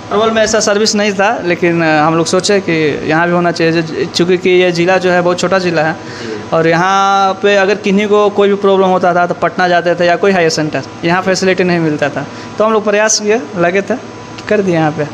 अरवल में ऐसा सर्विस नहीं था, लेकिन हम लोग सोचे कि यहाँ भी होना चाहिए, चूँकि कि ये ज़िला जो है बहुत छोटा ज़िला है और यहाँ पे अगर किन्हीं को कोई भी प्रॉब्लम होता था तो पटना जाते थे या कोई हायर सेंटर, यहाँ फैसिलिटी नहीं मिलता था। तो हम लोग प्रयास किए, लगे थे, कर दिए यहाँ पे।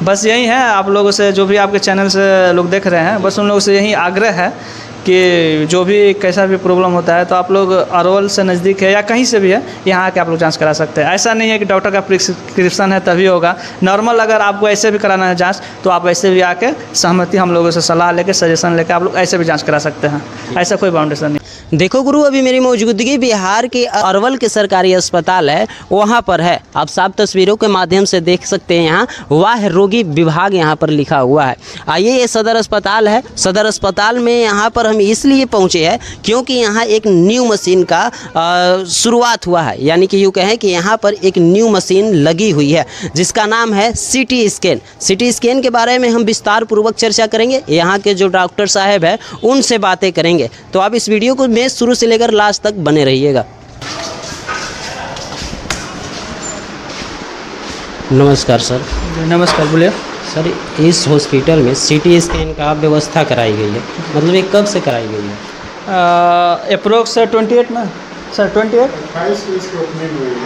बस यही है, आप लोगों से, जो भी आपके चैनल से लोग देख रहे हैं, बस उन लोगों से यही आग्रह है कि जो भी कैसा भी प्रॉब्लम होता है तो आप लोग अरवल से नज़दीक है या कहीं से भी है, यहाँ आके आप लोग जांच करा सकते हैं। ऐसा नहीं है कि डॉक्टर का प्रिस्क्रिप्शन है तभी होगा। नॉर्मल अगर आपको ऐसे भी कराना है जांच तो आप ऐसे भी आके सहमति हम लोगों से सलाह लेके, सजेशन लेके आप लोग ऐसे भी जांच करा सकते हैं। ऐसा कोई बाउंडेशन नहीं। देखो गुरु, अभी मेरी मौजूदगी बिहार के अरवल के सरकारी अस्पताल है, वहाँ पर है। आप साफ तस्वीरों के माध्यम से देख सकते हैं, यहाँ वाह रोगी विभाग यहाँ पर लिखा हुआ है। आइए, ये सदर अस्पताल है। सदर अस्पताल में यहाँ पर हम इसलिए पहुँचे हैं क्योंकि यहाँ एक न्यू मशीन का शुरुआत हुआ है, यानी कि यूँ कहें कि यहाँ पर एक न्यू मशीन लगी हुई है जिसका नाम है सिटी स्कैन। सिटी स्कैन के बारे में हम विस्तार पूर्वक चर्चा करेंगे, यहाँ के जो डॉक्टर साहब हैं उनसे बातें करेंगे। तो आप इस वीडियो को में शुरू से लेकर लास्ट तक बने रहिएगा। नमस्कार सर। नमस्कार, बोलिए सर। इस हॉस्पिटल में सिटी स्कैन का व्यवस्था कराई गई है, मतलब ये कब से कराई गई है? अप्रोक्स 28 में सर,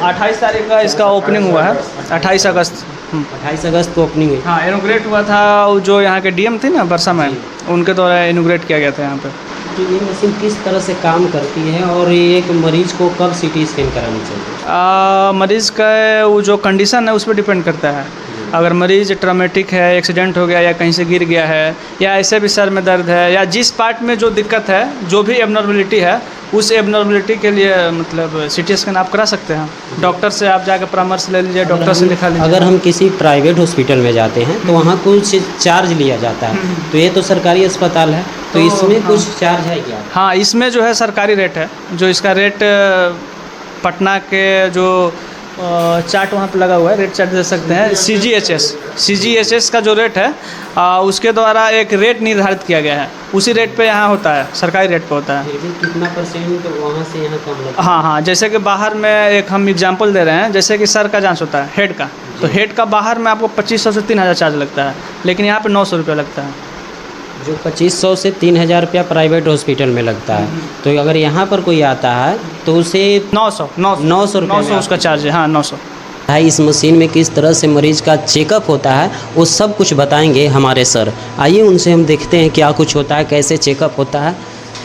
28 तारीख का इसका ओपनिंग हुआ है। 28 अगस्त 28 अगस्त को ओपनिंग हुई। हाँ, इनोग्रेट हुआ था। जो यहाँ के डीएम थे ना वर्षा मैम, उनके द्वारा इनोग्रेट किया गया था यहाँ पे। तो ये मशीन किस तरह से काम करती है और ये एक मरीज को कब सिटी स्कैन करानी चाहिए? मरीज का वो जो कंडीशन है उस पर डिपेंड करता है। अगर मरीज़ ट्रॉमेटिक है, एक्सीडेंट हो गया या कहीं से गिर गया है, या ऐसे भी सर में दर्द है, या जिस पार्ट में जो दिक्कत है, जो भी एबनॉर्मलिटी है, उस एबनॉर्मलिटी के लिए मतलब सिटी स्कैन आप करा सकते हैं। डॉक्टर से आप जाकर परामर्श ले लीजिए, डॉक्टर से लिखा लीजिए। अगर हम किसी प्राइवेट हॉस्पिटल में जाते हैं तो वहाँ कुछ चार्ज लिया जाता है, तो ये तो सरकारी अस्पताल है, तो इसमें कुछ चार्ज है क्या? हाँ, इसमें जो है सरकारी रेट है। जो इसका रेट पटना के जो चार्ट वहाँ पे लगा हुआ है, रेट चार्ट दे सकते हैं। CGHS का जो रेट है उसके द्वारा एक रेट निर्धारित किया गया है, उसी रेट पे यहाँ होता है, सरकारी रेट पे होता है। कितना परसेंट वहाँ से यहाँ कम लगता है? हाँ, जैसे कि बाहर में एक हम एग्जांपल दे रहे हैं, जैसे कि सर का जांच होता है, हेड का, तो हेड का बाहर में आपको 2500 से 3000 चार्ज लगता है, लेकिन यहाँ पे 900 रुपये लगता है। जो 2500 से 3000 रुपया प्राइवेट हॉस्पिटल में लगता है, तो अगर यहाँ पर कोई आता है तो उसे 900 रुपये उसका चार्ज है। हाँ, 900। इस मशीन में किस तरह से मरीज का चेकअप होता है वो सब कुछ बताएंगे हमारे सर। आइए उनसे हम देखते हैं क्या कुछ होता है, कैसे चेकअप होता है।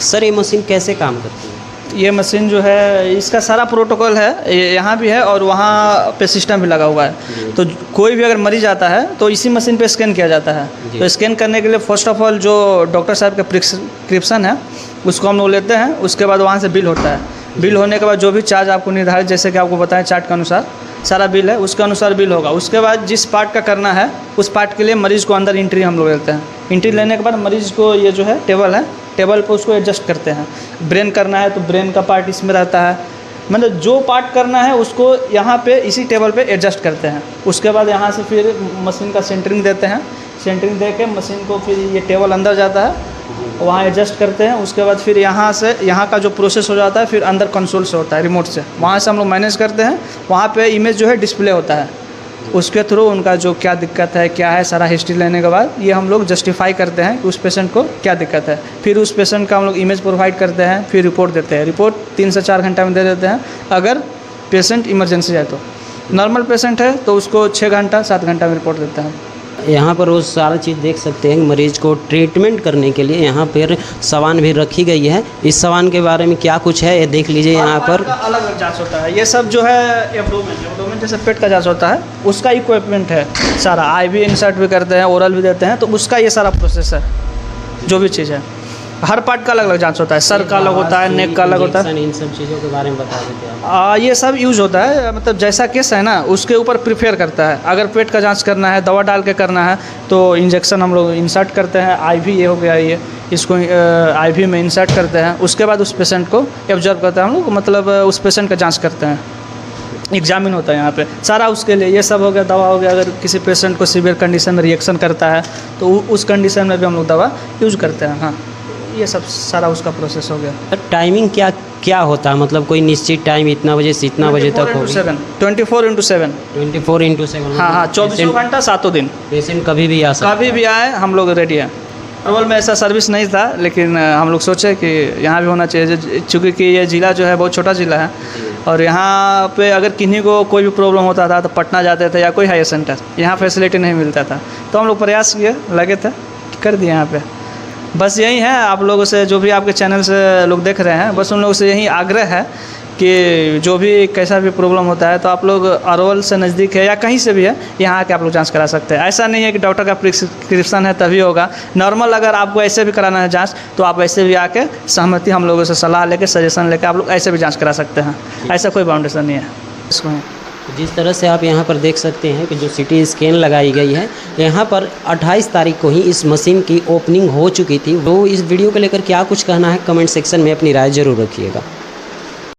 सर, ये मशीन कैसे काम करती है? ये मशीन जो है, इसका सारा प्रोटोकॉल है, यहाँ भी है और वहाँ पे सिस्टम भी लगा हुआ है। तो कोई भी अगर मरीज आता है तो इसी मशीन पे स्कैन किया जाता है। तो स्कैन करने के लिए फर्स्ट ऑफ ऑल जो डॉक्टर साहब का प्रिस्क्रिप्शन है उसको हम लोग लेते हैं, उसके बाद वहाँ से बिल होता है। बिल होने के बाद जो भी चार्ज आपको निर्धारित, जैसे कि आपको बताएं चार्ट के अनुसार सारा बिल है, उसके अनुसार बिल होगा। उसके बाद जिस पार्ट का करना है उस पार्ट के लिए मरीज़ को अंदर एंट्री हम लोग लेते हैं। एंट्री लेने के बाद मरीज़ को ये जो है टेबल है, टेबल पर उसको एडजस्ट करते हैं। ब्रेन करना है तो ब्रेन का पार्ट इसमें रहता है, मतलब जो पार्ट करना है उसको यहाँ पे इसी टेबल पे एडजस्ट करते हैं। उसके बाद यहाँ से फिर मशीन का सेंटरिंग देते हैं। सेंटरिंग दे के मशीन को फिर ये टेबल अंदर जाता है, वहाँ एडजस्ट करते हैं। उसके बाद फिर यहाँ से यहाँ का जो प्रोसेस हो जाता है फिर अंदर कंसोल से होता है, रिमोट से, वहाँ से हम लोग मैनेज करते हैं। वहाँ पे इमेज जो है डिस्प्ले होता है, उसके थ्रू उनका जो क्या दिक्कत है, क्या है, सारा हिस्ट्री लेने के बाद ये हम लोग जस्टिफाई करते हैं कि उस पेशेंट को क्या दिक्कत है। फिर उस पेशेंट का हम लोग इमेज प्रोवाइड करते हैं, फिर रिपोर्ट देते हैं। रिपोर्ट 3 से 4 घंटा में दे देते हैं। अगर पेशेंट इमरजेंसी है तो, नॉर्मल पेशेंट है तो उसको 6 घंटा 7 घंटा में रिपोर्ट देते हैं। यहाँ पर वो सारा चीज़ देख सकते हैं। मरीज को ट्रीटमेंट करने के लिए यहाँ पर सामान भी रखी गई है। इस सामान के बारे में क्या कुछ है ये देख लीजिए। यहाँ पर अलग अलग जांच होता है। ये सब जो है एब्डोमेन जैसे पेट का जांच होता है, उसका इक्विपमेंट है सारा। IV इंसर्ट भी करते हैं, ओरल भी देते हैं, तो उसका ये सारा प्रोसेस है। जो भी चीज़ है, हर पार्ट का अलग अलग जांच होता है। सर का अलग होता है, नेक का अलग होता है। इन सब चीज़ों के बारे में बता देते हैं। ये सब यूज़ होता है, मतलब जैसा केस है ना उसके ऊपर प्रिफेयर करता है। अगर पेट का जांच करना है, दवा डाल के करना है, तो इंजेक्शन हम लोग इंसर्ट करते हैं। IV ये हो गया, ये इसको IV में इंसर्ट करते हैं। उसके बाद उस पेशेंट को ऑब्जर्व करते हैं हम लोग, मतलब उस पेशेंट का जाँच करते हैं। एग्जामिन होता है यहाँ पे सारा उसके लिए। ये सब हो गया, दवा हो गया। अगर किसी पेशेंट को सीवियर कंडीशन में रिएक्शन करता है तो उस कंडीशन में भी हम लोग दवा यूज़ करते हैं। हाँ, ये सब सारा उसका प्रोसेस हो गया। टाइमिंग क्या क्या होता है, मतलब कोई निश्चित टाइम इतना बजे से इतना बजे तक होगी? 24x7 24x7। हाँ हाँ, 24 घंटा 7 दिन। पेशेंट कभी भी आ सकता कभी भी आए, हम लोग रेडी हैं। अरवल में ऐसा सर्विस नहीं था, लेकिन हम लोग सोचे कि यहाँ भी होना चाहिए, चूँकि कि ये ज़िला जो है बहुत छोटा ज़िला है, और यहाँ पे अगर किन्हीं को कोई भी प्रॉब्लम होता था तो पटना जाते थे या कोई हायर सेंटर, यहाँ फैसिलिटी नहीं मिलता था। तो हम लोग प्रयास किए, लगे थे, कर दिए यहाँ पे। बस यही है, आप लोगों से, जो भी आपके चैनल से लोग देख रहे हैं, बस उन लोगों से यही आग्रह है कि जो भी कैसा भी प्रॉब्लम होता है तो आप लोग अरवल से नज़दीक है या कहीं से भी है, यहाँ आके आप लोग जांच करा सकते हैं। ऐसा नहीं है कि डॉक्टर का प्रिस्क्रिप्शन है तभी होगा। नॉर्मल अगर आपको ऐसे भी कराना है जांच, तो आप ऐसे भी आके सहमति हम लोगों से सलाह लेके, सजेशन लेके आप लोग ऐसे भी जांच करा सकते हैं। ऐसा कोई बाउंडेशन नहीं है इसको। जिस तरह से आप यहाँ पर देख सकते हैं कि जो सिटी स्कैन लगाई गई है, यहाँ पर 28 तारीख को ही इस मशीन की ओपनिंग हो चुकी थी। वो इस वीडियो को लेकर क्या कुछ कहना है, कमेंट सेक्शन में अपनी राय जरूर रखिएगा।